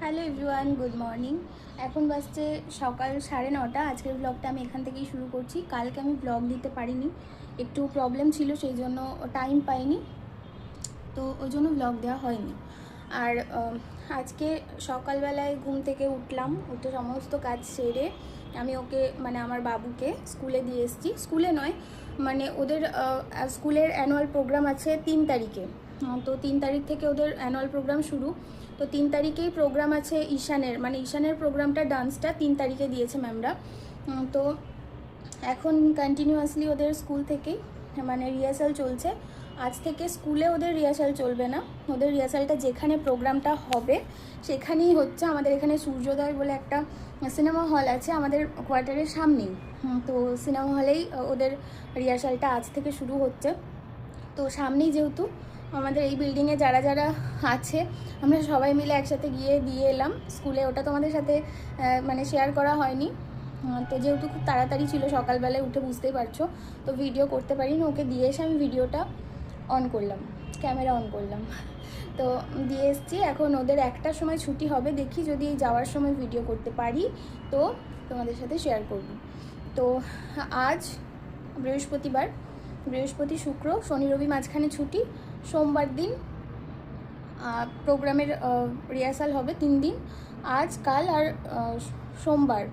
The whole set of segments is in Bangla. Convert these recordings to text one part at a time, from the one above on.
Hello everyone, good morning. এখন বাজছে সকাল 9:30। আজকের ব্লগটা আমি এখান থেকেই শুরু করছি। কালকে আমি ব্লগ দিতে পারিনি, একটু প্রবলেম ছিল, সেই জন্য টাইম পাইনি, তো ওই জন্য ব্লগ দেওয়া হয়নি। আর আজকে সকালবেলায় ঘুম থেকে উঠলাম, উঠে সমস্ত কাজ সেরে আমি ওকে আমার বাবুকে স্কুলে দিয়ে এসেছি। স্কুলে নয়, ওদের স্কুলের অ্যানুয়াল প্রোগ্রাম আছে 3 তারিখে। তো 3 তারিখ থেকে ওদের অ্যানুয়াল প্রোগ্রাম শুরু। তো 3 তারিখেই প্রোগ্রাম আছে ঈশানের প্রোগ্রামটা, ডান্সটা 3 তারিখে দিয়েছে ম্যামরা। তো এখন কন্টিনিউয়াসলি ওদের স্কুল থেকেই রিহার্সাল চলছে। আজ থেকে স্কুলে ওদের রিহার্সাল চলবে না, ওদের রিহার্সালটা যেখানে প্রোগ্রামটা হবে সেখানেই হচ্ছে। আমাদের এখানে সূর্যোদয় বলে একটা সিনেমা হল আছে আমাদের কোয়ার্টারের সামনেই। তো সিনেমা হলেই ওদের রিহার্সালটা আজ থেকে শুরু হচ্ছে। তো সামনেই যেহেতু আমাদের এই বিল্ডিংয়ে যারা যারা আছে, আমরা সবাই মিলে একসাথে গিয়ে দিয়ে এলাম স্কুলে। ওটা তোমাদের সাথে শেয়ার করা হয়নি, তো যেহেতু খুব তাড়াতাড়ি ছিল, সকালবেলায় উঠে বুঝতেই পারছো, তো ভিডিও করতে পারিনি। ওকে দিয়ে এসে আমি ভিডিওটা অন করলাম, ক্যামেরা অন করলাম, তো দিয়ে এসছি। এখন ওদের 1টার সময় ছুটি হবে, দেখি যদি যাওয়ার সময় ভিডিও করতে পারি তো তোমাদের সাথে শেয়ার করব। তো আজ বৃহস্পতি, শুক্র, শনি, রবি মাঝখানে ছুটি। সোমবার দিন প্রোগ্রামের রিহার্সাল হবে 3 দিন, আজ, কাল আর সোমবার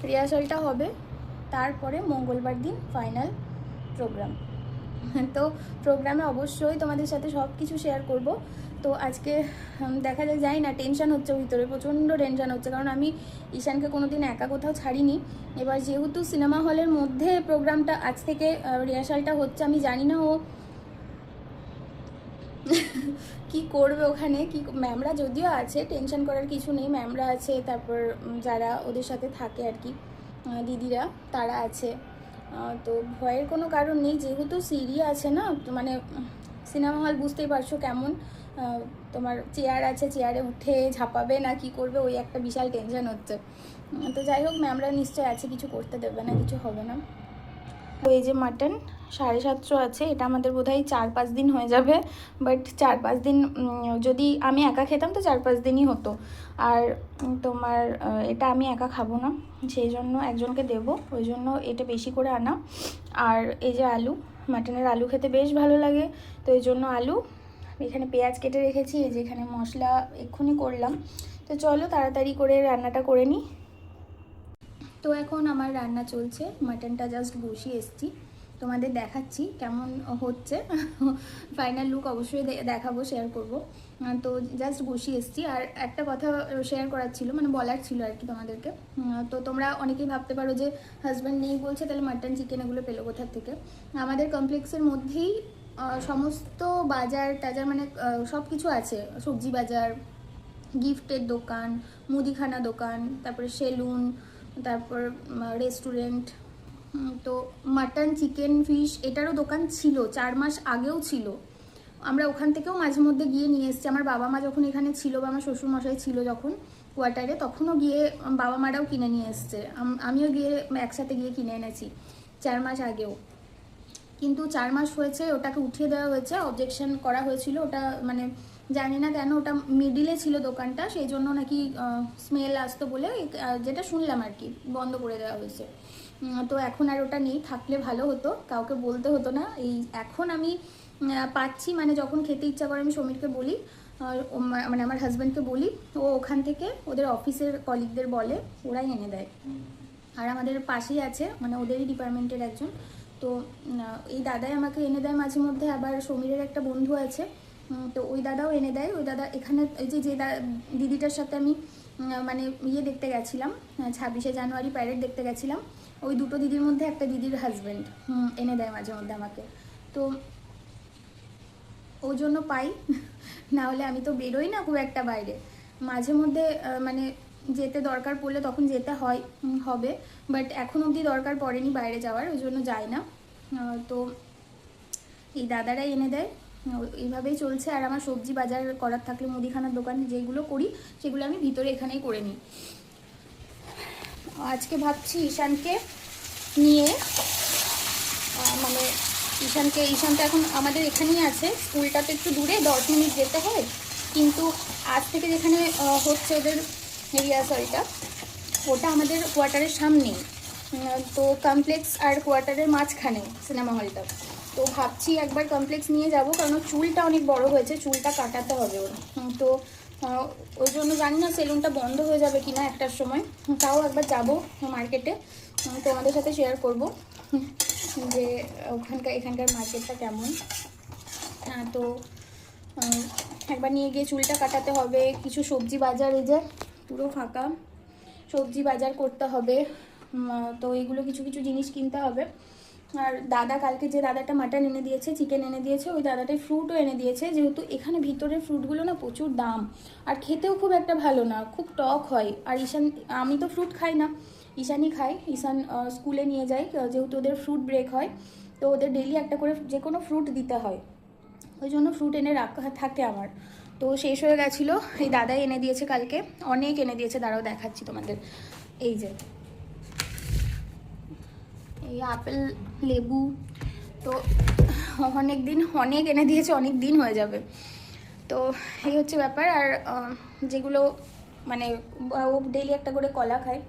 রিহার্সালটা হবে। তারপরে মঙ্গলবার দিন ফাইনাল প্রোগ্রাম। তো প্রোগ্রামে অবশ্যই তোমাদের সাথে সব কিছু শেয়ার করব। তো আজকে দেখা যায় না, টেনশান হচ্ছে ভিতরে, প্রচণ্ড টেনশান হচ্ছে, কারণ আমি ঈশানকে কোনো দিন একা কোথাও ছাড়িনি। এবার যেহেতু সিনেমা হলের মধ্যে প্রোগ্রামটা আজ থেকে রিহার্সালটা হচ্ছে, আমি জানি না ও কি করবে ওখানে। কি ম্যামরা যদিও আছে, টেনশন করার কিছু নেই, ম্যামরা আছে, তারপর যারা ওদের সাথে থাকে আর কি, দিদিরা, তারা আছে, তো ভয়ের কোনো কারণ নেই। যেহেতু সিঁড়ি আছে না, সিনেমা হল বুঝতেই পারছো কেমন, তোমার চেয়ার আছে, চেয়ারে উঠে ঝাঁপাবে না কি করবে, ওই একটা বিশাল টেনশন হচ্ছে। তো যাই হোক, ম্যামরা নিশ্চয়ই আছে, কিছু করতে দেবে না, কিছু হবে না। তো এই যে মাটন 750 আছে, এটা আমাদের বোধহয় 4-5 দিন হয়ে যাবে। বাট 4-5 দিন যদি আমি একা খেতাম তো 4-5 দিনই হতো। আর তোমার এটা আমি একা খাবো না, সেই জন্য একজনকে দেবো, ওই জন্য এটা বেশি করে আনা। আর এই যে আলু, মাটনের আলু খেতে বেশ ভালো লাগে, তো এই জন্য আলু। এখানে পেঁয়াজ কেটে রেখেছি, এই যে এখানে মশলা এক্ষুনি করলাম। তো চলো তাড়াতাড়ি করে রান্নাটা করে নিই। তো এখন আমার রান্না চলছে, মাটনটা জাস্ট বসিয়ে এসেছি, তোমাদের দেখাচ্ছি কেমন হচ্ছে। ফাইনাল লুক অবশ্যই দেখাবো, শেয়ার করব। তো জাস্ট বসিয়ে এসেছি। আর একটা কথা শেয়ার করার ছিল, বলার ছিল আর কি তোমাদেরকে। তো তোমরা অনেকেই ভাবতে পারো যে হাজব্যান্ড নেই বলছে, তাহলে মাটন চিকেন এগুলো পেলো কোথার থেকে। আমাদের কমপ্লেক্সের মধ্যেই সমস্ত বাজার টাজার সব কিছু আছে, সবজি বাজার, গিফটের দোকান, মুদিখানা দোকান, তারপরে সেলুন, তারপর রেস্টুরেন্ট। তো মাটন, চিকেন, ফিশ এটারও দোকান ছিল, 4 মাস আগেও ছিল। আমরা ওখান থেকেও মাঝে মধ্যে গিয়ে নিয়ে এসেছি। আমার বাবা মা যখন এখানে ছিল, বা আমার শ্বশুরমশাই ছিল যখন কোয়ার্টারে, তখনও গিয়ে বাবা মারাও কিনে নিয়ে এসছে, আমিও গিয়ে একসাথে গিয়ে কিনে এনেছি 4 মাস আগেও। কিন্তু 4 মাস হয়েছে, ওটাকে উঠিয়ে দেওয়া হয়েছে, অবজেকশন করা হয়েছিল। ওটা জানি না কেন, ওটা মিডিলে ছিল দোকানটা, সেই জন্য নাকি স্মেল আসতো বলে, যেটা শুনলাম আর কি, বন্ধ করে দেওয়া হয়েছে। তো এখন আর ওটা নেই, থাকলে ভালো হতো, কাউকে বলতে হতো না। এই এখন আমি পাচ্ছি, যখন খেতে ইচ্ছা করে আমি সমীরকে বলি, আমার হাজব্যান্ডকে বলি, ও ওখান থেকে ওদের অফিসের কলিগদের বলে, ওরাই এনে দেয়। আর আমাদের পাশেই আছে, ওদেরই ডিপার্টমেন্টের একজন, তো এই দাদাই আমাকে এনে দেয় মাঝে মধ্যে। আবার সমীরের একটা বন্ধু আছে, তো ওই দাদাও এনে দেয়। ওই দাদা এখানে, এই যে দিদিটার সাথে আমি দেখতে গেছিলাম, 26শে জানুয়ারি প্যারেড দেখতে গেছিলাম, ওই দুটো দিদির মধ্যে একটা দিদির হাজব্যান্ড এনে দেয় মাঝে মধ্যে আমাকে। তো ওই জন্য পাই, না হলে আমি তো বেরোই না খুব একটা বাইরে। মাঝে মধ্যে যেতে দরকার পড়লে তখন যেতে হবে, বাট এখন অবধি দরকার পড়েনি বাইরে যাওয়ার, ওই জন্য যাই না। তো এই দাদারাই এনে দেয়, এইভাবেই চলছে। আর আমার সবজি বাজার করার থাকলে, মুদিখানার দোকান যেগুলো করি, সেগুলো আমি ভিতরে এখানেই করে নিই। আজকে ভাবছি ঈশানকে নিয়ে, ঈশান তো এখন আমাদের এখানেই আছে, স্কুলটা তো একটু দূরে, 10 মিনিট যেতে হয়। কিন্তু আজ থেকে যেখানে হচ্ছে ওদের রিহার্সালটা, ওটা আমাদের কোয়ার্টারের সামনেই, তো কমপ্লেক্স আর কোয়ার্টারের মাঝখানে সিনেমা হলটা। তো ভাবছি একবার কমপ্লেক্স নিয়ে যাব, কারণ ওর চুলটা অনেক বড় হয়েছে, চুলটা কাটাতে হবে ওর। তো ওই জন্য জানি না সেলুনটা বন্ধ হয়ে যাবে কি না একটার সময়, তাও একবার যাব মার্কেটে, তোমাদের সাথে শেয়ার করব যে এখানকার মার্কেটটা কেমন। তো একবার নিয়ে গিয়ে চুলটা কাটাতে হবে, কিছু সবজি বাজার, এই যে পুরো ফাঁকা, সবজি বাজার করতে হবে, তো এইগুলো কিছু কিছু জিনিস কিনতে হবে। আর দাদা কালকে যে দাদাটা মাটন এনে দিয়েছে, চিকেন এনে দিয়েছে, ওই দাদাটাই ফ্রুটও এনে দিয়েছে, যেহেতু এখানে ভিতরের ফ্রুটগুলো না প্রচুর দাম, আর খেতেও খুব একটা ভালো না, খুব টক হয়। আর আমি তো ফ্রুট খাই না, ঈশানই খায়, ঈশান স্কুলে নিয়ে যায়, যেহেতু ওদের ফ্রুট ব্রেক হয়, তো ওদের ডেলি একটা করে যে কোনো ফ্রুট দিতে হয়, ওই জন্য ফ্রুট এনে রাখা থাকে আমার। তো শেষ হয়ে গেছিলো, এই দাদাই এনে দিয়েছে কালকে, অনেক এনে দিয়েছে, দাঁড়াও দেখাচ্ছি তোমাদের। এই যে এই আপেল, লেবু, তো অনেক এনে দিয়েছে, অনেক দিন হয়ে যাবে। তো এই হচ্ছে ব্যাপার। আর যেগুলো মানে ও ডেলি একটা করে কলা খায়,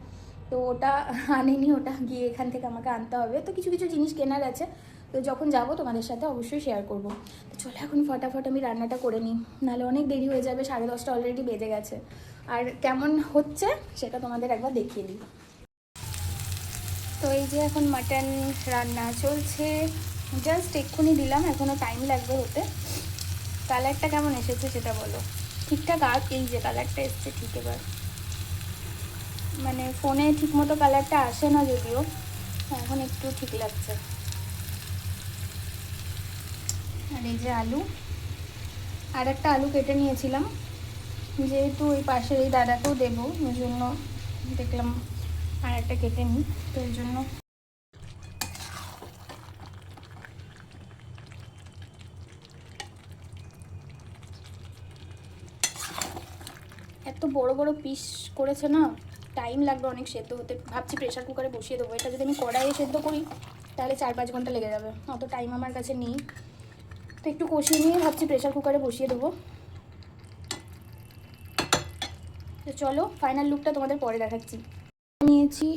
তো ওটা আনেনি, ওটা গিয়ে এখান থেকে আমাকে আনতে হবে। তো কিছু কিছু জিনিস কেনার আছে, তো যখন যাব তোমাদের সাথে অবশ্যই শেয়ার করব। তো চলো এখন ফটাফট আমি রান্নাটা করে নিই, নাহলে অনেক দেরি হয়ে যাবে, 10:30 অলরেডি বেজে গেছে। আর কেমন হচ্ছে সেটা তোমাদের একবার দেখিয়ে দিই। তো এই যে এখন মাটন রান্না চলছে, জাস্ট এক্ষুনি দিলাম, এখনও টাইম লাগবে হতে। কালারটা কেমন এসেছে সেটা বলো, ঠিকঠাক? আর এই যে কালারটা এসছে ঠিক, এবার মানে ফোনে ঠিক মতো কালারটা আসে না যদিও, এখন একটু ঠিক লাগছে। আর এই যে আলু, আর একটা আলু কেটে নিয়েছিলাম, যেহেতু ওই পাশের এই দাদাকেও দেবো, ওই জন্য দেখলাম আর একটা কেটে নিই, তো এই জন্য। এত বড় বড় পিস করেছে না, টাইম লাগবে অনেক সেদ্ধ হতে। ভাবছি প্রেশার কুকারে বসিয়ে দেবো, এটা যদি আমি কড়াইয়ে সেদ্ধ করি তাহলে 4-5 ঘন্টা লেগে যাবে, অত টাইম আমার কাছে নেই। তো একটু কষিয়ে নিয়ে ভাবছি প্রেশার কুকারে বসিয়ে দেবো। তো চলো ফাইনাল লুকটা তোমাদের পরে দেখাচ্ছি। নিয়েছি,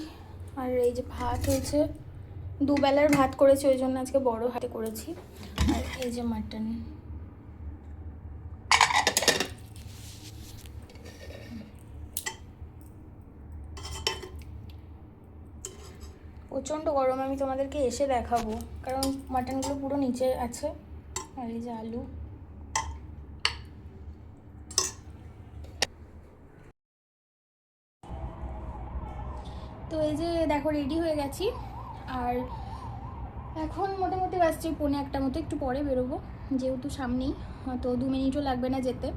আর এই যে ভাত হয়েছে, দুবেলার ভাত করেছি, ওই জন্য আজকে বড় হাতে করেছি। আর এই যে মাটন, প্রচণ্ড গরম, আমি তোমাদেরকে এসে দেখাবো, কারণ মাটনগুলো পুরো নিচে আছে। আর এই যে আলু, তো এই যে দেখো রেডি হয়ে গেছি। আর এখন মোটামুটি বাসছে 1:45 মতো, একটু পরে বেরোবো, যেহেতু সামনেই, তো 2 মিনিটও লাগবে না যেতে,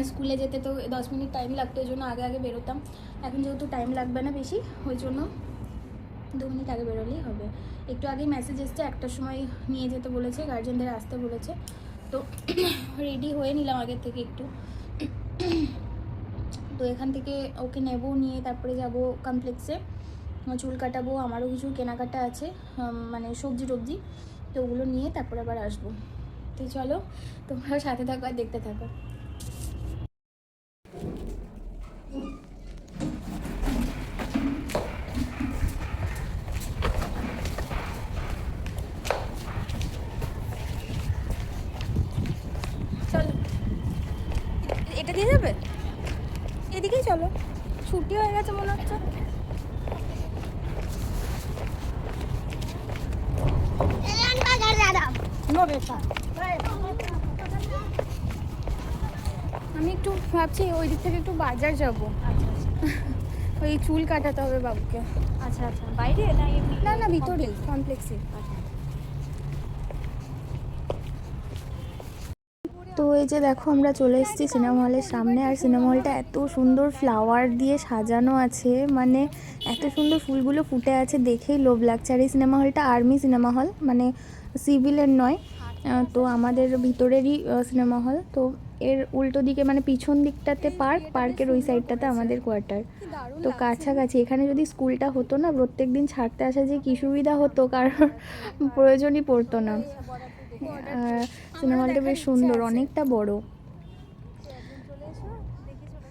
স্কুলে যেতে তো 10 মিনিট টাইম লাগতো, ওই জন্য আগে আগে বেরোতাম। এখন যেহেতু টাইম লাগবে না বেশি, ওই জন্য 2 মিনিট আগে বেরোলেই হবে। একটু আগেই মেসেজ এসছে, 1টার সময় নিয়ে যেতে বলেছে, গার্জেনদের আসতে বলেছে, তো রেডি হয়ে নিলাম আগের থেকে একটু। তো এখান থেকে ওকে নেব, নিয়ে তারপরে যাব কমপ্লেক্সে, চুল কাটাবো, আমারও কিছু কেনাকাটা আছে, মানে সবজি টবজি, তো ওগুলো নিয়ে তারপরে আবার আসবো। তো চলো তোমরাও সাথে থাকো আর দেখতে থাকো। চলো এটা দিয়ে যাবে, এদিকেই চলো, ছুটি হয়ে গেছে মনে হচ্ছে। আমি একটু ভাবছি ওই দিক থেকে একটু বাজার যাবো, ওই চুল কাটাতে হবে বাবুকে। আচ্ছা আচ্ছা, বাইরে না? না ভিতরে কমপ্লেক্সে। তো এই যে দেখো আমরা চলে এসেছি সিনেমা হলের সামনে, আর সিনেমা হলটা এত সুন্দর ফ্লাওয়ার দিয়ে সাজানো আছে, মানে এত সুন্দর ফুলগুলো ফুটে আছে, দেখেই লোভ লাগছে। আর এই সিনেমা হলটা আর্মি সিনেমা হল, মানে সিভিলের নয়, তো আমাদের ভিতরেরই সিনেমা হল। তো এর উল্টো দিকে মানে পিছন দিকটাতে পার্কের ওই সাইডটাতে আমাদের কোয়ার্টার, তো কাছাকাছি। এখানে যদি স্কুলটা হতো না, প্রত্যেক দিন ছাড়তে আসা যে কী সুবিধা হতো, কারণ প্রয়োজনই পড়তো না। সিনেমা হলটা বেশ সুন্দর, অনেকটা বড়।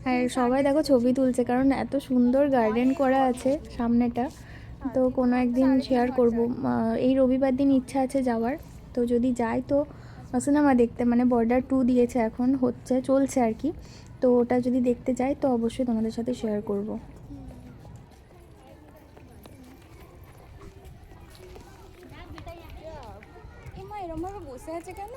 আর সবাই দেখো ছবি তুলছে, কারণ এত সুন্দর গার্ডেন করা আছে সামনেটা। তো কোনো একদিন শেয়ার করব। এই রবিবার দিন ইচ্ছা আছে যাওয়ার, তো যদি যাই তো সিনেমা দেখতে, মানে বর্ডার 2 দিয়েছে, এখন চলছে আর কি। তো ওটা যদি দেখতে যাই তো অবশ্যই তোমাদের সাথে শেয়ার করব। এরমভাবে বসে আছে কেন?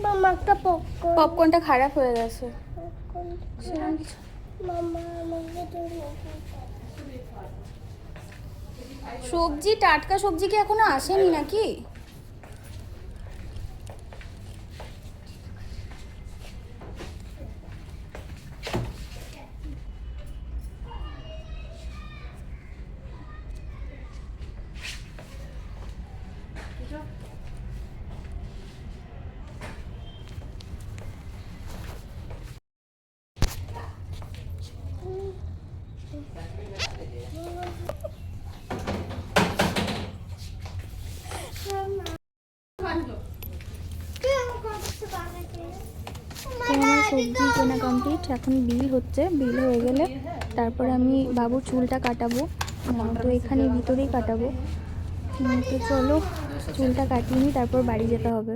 মামা একটা পপকর্নটা খারাপ হয়ে গেছে। মামা আমাকে সবজি, টাটকা সবজি কি এখনো আসেনি নাকি? আমার সবজি কেনা কমপ্লিট, এখন বিল হচ্ছে। বিল হয়ে গেলে তারপরে আমি বাবুর চুলটা কাটাবো। তো এখানে ভিতরেই কাটাবো। তো চলো চুলটা কাটিয়ে নিই, তারপর বাড়ি যেতে হবে।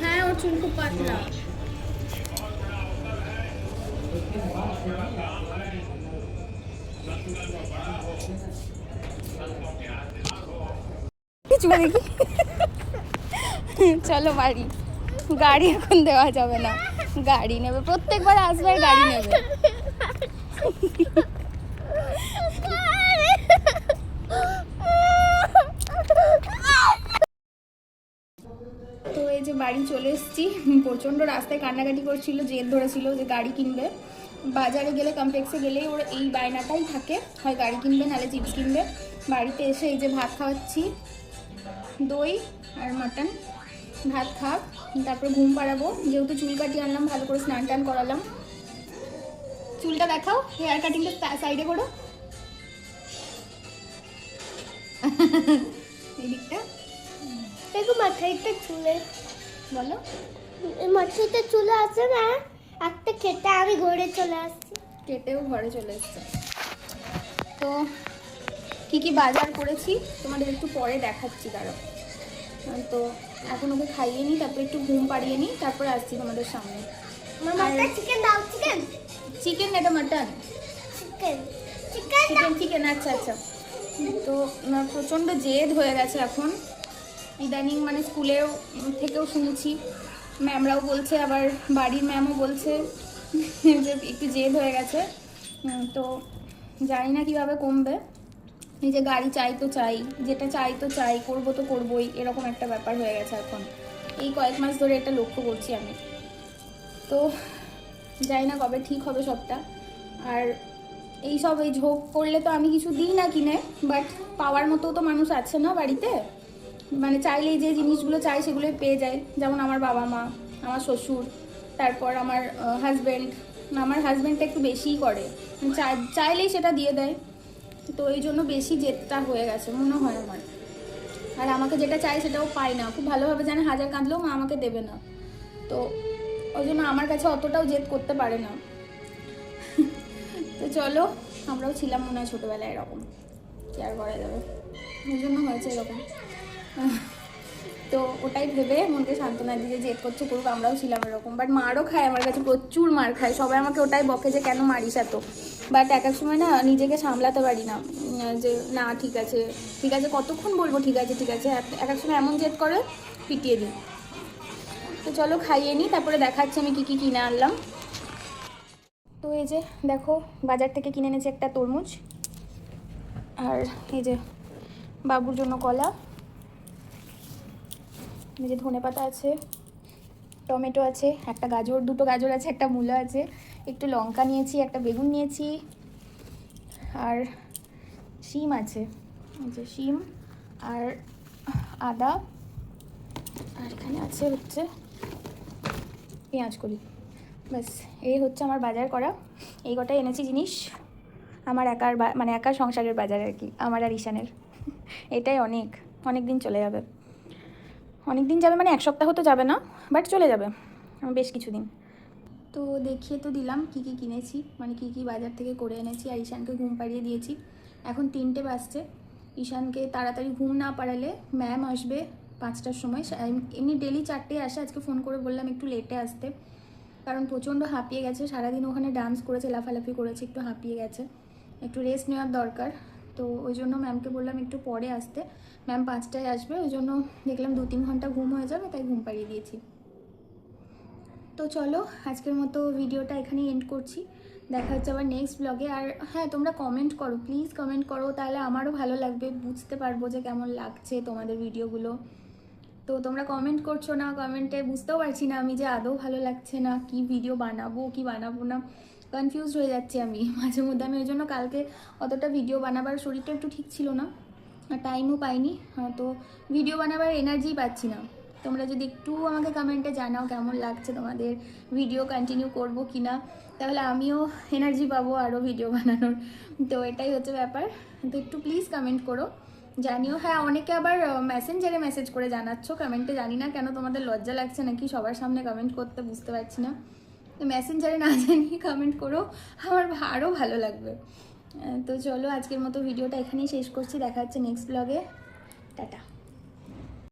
হ্যাঁ, ওর চুল খুব পাতলা। চলো বাড়ি। গাড়ি এখন দেওয়া যাবে না, গাড়ি নেবে, প্রত্যেকবার আসবে আর গাড়ি নেবে। তো এই যে বাড়ি চলে এসেছি। প্রচণ্ড রাস্তায় কান্নাকাটি করছিল, জেদ ধরেছিল যে গাড়ি কিনবে। বাজারে গেলে, কমপ্লেক্সে গেলেই ওর এই বায়নাটাই থাকে, হয় গাড়ি কিনবে নাহলে চিপস কিনবে। বাড়িতে এসে এই যে ভাত খাওয়াচ্ছি, দই আর মাটন। ভাত খাক, তারপরে ঘুম পাড়াবো। যেহেতু চুল কাটিয়ে আনলাম, ভালো করে স্নান টান করালাম। চুলটা দেখাও, হেয়ার কাটিংটা সাইডে করো। এই দিকটা দেখো মাথাইতে চুলে, বলো। মাথাইতে চুলে আছে না, একটা খেতে আমি ঘরে চলে আসছি। কেটেও ঘরে চলে এসছে। তো কি কি বাজার করেছি তোমাদের একটু পরে দেখাচ্ছি, দাঁড়াও। তো এখন ওকে খাইয়ে নিই, তারপরে একটু ঘুম পাড়িয়ে নিই, তারপরে আসছি তোমাদের সামনে। মামা একটা চিকেন দাও। চিকেন চিকেন, এটা mutton. Chicken chicken chicken chicken, আচ্ছা আচ্ছা। তো প্রচণ্ড জেদ হয়ে গেছে এখন ইদানিং, মানে স্কুলেও থেকেও শুনছি, ম্যামরাও বলছে, আবার বাড়ির ম্যামও বলছে যে একটু জেদ হয়ে গেছে। তো জানি না কীভাবে কমবে। এই যে গাড়ি চাই তো চাই, যেটা চাই তো চাই, করবো তো করবোই, এরকম একটা ব্যাপার হয়ে গেছে এখন। এই কয়েক মাস ধরে এটা লক্ষ্য করছি আমি। তো জানি না কবে ঠিক হবে সবটা। আর এই ঝোঁক করলে তো আমি কিছু দিই না কিনে, বাট পাওয়ার মতো তো মানুষ আছে না বাড়িতে। মানে চাইলেই যে জিনিসগুলো চাই সেগুলোই পেয়ে যায়। যেমন আমার বাবা মা, আমার শ্বশুর, তারপর আমার হাজব্যান্ড। আমার হাজব্যান্ডটা একটু বেশিই করে, চাইলেই সেটা দিয়ে দেয়। তো এই জন্য বেশি জেদটা হয়ে গেছে মনে হয় আমার। আর আমাকে যেটা চাই সেটাও পাই না, খুব ভালোভাবে জানে, হাজার কাঁদলেও মা আমাকে দেবে না। তো ওই জন্য আমার কাছে অতটাও জেদ করতে পারে না। তো চলো, আমরাও ছিলাম মনে হয় ছোটোবেলায় এরকম, কি আর করা যাবে, ওই জন্য হয়েছে এরকম। তো ওটাই ভেবে মনকে সান্ত্বনা দিয়ে জেদ করছে করুক, আমরাও ছিলাম এরকম। বাট মারও খায়, আমার কাছে প্রচুর মার খায়, সবাই আমাকে ওটাই বকে যে কেন মারিস এত। বাট এক এক সময় না নিজেকে সামলাতে পারি না, যে না ঠিক আছে ঠিক আছে, কতক্ষণ বলবো ঠিক আছে ঠিক আছে। এক এক সময় এমন জেদ করে পিটিয়ে দিই। তো চলো খাইয়ে নিই, তারপরে দেখাচ্ছি আমি কী কী কিনে আনলাম। তো এই যে দেখো বাজার থেকে কিনে এনেছি একটা তরমুজ, আর এই যে বাবুর জন্য কলা, এই যে ধনেপাতা আছে, টমেটো আছে, একটা গাজর, দুটো গাজর আছে, একটা মূলো আছে, একটু লঙ্কা নিয়েছি, একটা বেগুন নিয়েছি, আর শিম আছে, এই যে শিম আর আদা, আর এখানে আছে হচ্ছে পেঁয়াজ কলি। ব্যাস এই হচ্ছে আমার বাজার করা, এই কটাই এনেছি জিনিস। আমার একার মানে একার সংসারের বাজার আর কি, আমার আর ঈশানের। এটাই অনেক অনেক দিন চলে যাবে, অনেক দিন যাবে মানে এক সপ্তাহ তো যাবে না, বাট চলে যাবে বেশ কিছুদিন। তো দেখিয়ে তো দিলাম কী কী কিনেছি, মানে কী কী বাজার থেকে করে এনেছি, আর ঈশানকে ঘুম পাড়িয়ে দিয়েছি। এখন 3টে বাজছে। ঈশানকে তাড়াতাড়ি ঘুম না পাড়ালে ম্যাম আসবে 5টার সময়। এমনি ডেলি 4টে আসে, আজকে ফোন করে বললাম একটু লেটে আসতে, কারণ প্রচণ্ড হাঁপিয়ে গেছে, সারাদিন ওখানে ডান্স করেছে, লাফালাফি করেছে, একটু হাঁপিয়ে গেছে, একটু রেস্ট নেওয়ার দরকার। তো ওই জন্য ম্যামকে বললাম একটু পরে আসতে, ম্যাম 5টায় আসবে, ওই জন্য দেখলাম 2-3 ঘন্টা ঘুম হয়ে যাবে, তাই ঘুম পাড়িয়ে দিয়েছি। তো চলো আজকের মতো ভিডিওটা এখানেই এন্ড করছি, দেখা হচ্ছে আবার নেক্সট ব্লগে। আর হ্যাঁ, তোমরা কমেন্ট করো, প্লিজ কমেন্ট করো, তাহলে আমারও ভালো লাগবে, বুঝতে পারবো যে কেমন লাগছে তোমাদের ভিডিওগুলো। তো তোমরা কমেন্ট করছো না, কমেন্টে বুঝতেও পারছি না আমি যে আদৌ ভালো লাগছে না, কি ভিডিও বানাবো কি বানাবো না, কনফিউজড হয়ে যাচ্ছি আমি মাঝে মধ্যে। আমি ওই জন্য কালকে অতটা ভিডিও বানাবার, শরীরটা একটু ঠিক ছিল না, টাইমও পাইনি, তো ভিডিও বানাবার এনার্জি পাচ্ছি না। তোমরা যদি একটু আমাকে কমেন্টে জানাও কেমন লাগছে তোমাদের, ভিডিও কন্টিনিউ করবো কি না, তাহলে আমিও এনার্জি পাবো আরও ভিডিও বানানোর। তো এটাই হচ্ছে ব্যাপার, তো একটু প্লিজ কমেন্ট করো, জানিও। হ্যাঁ, অনেকে আবার মেসেঞ্জারে মেসেজ করে জানাচ্ছ, কমেন্টে জানি না কেন তোমাদের লজ্জা লাগছে নাকি সবার সামনে কমেন্ট করতে, বুঝতে পারছি না। তো মেসেঞ্জারে না জানিয়ে কমেন্ট করো, আমার আরও ভালো লাগবে। তো চলো আজকের মতো ভিডিওটা এখানেই শেষ করছি, দেখা হচ্ছে নেক্সট ব্লগে, টাটা।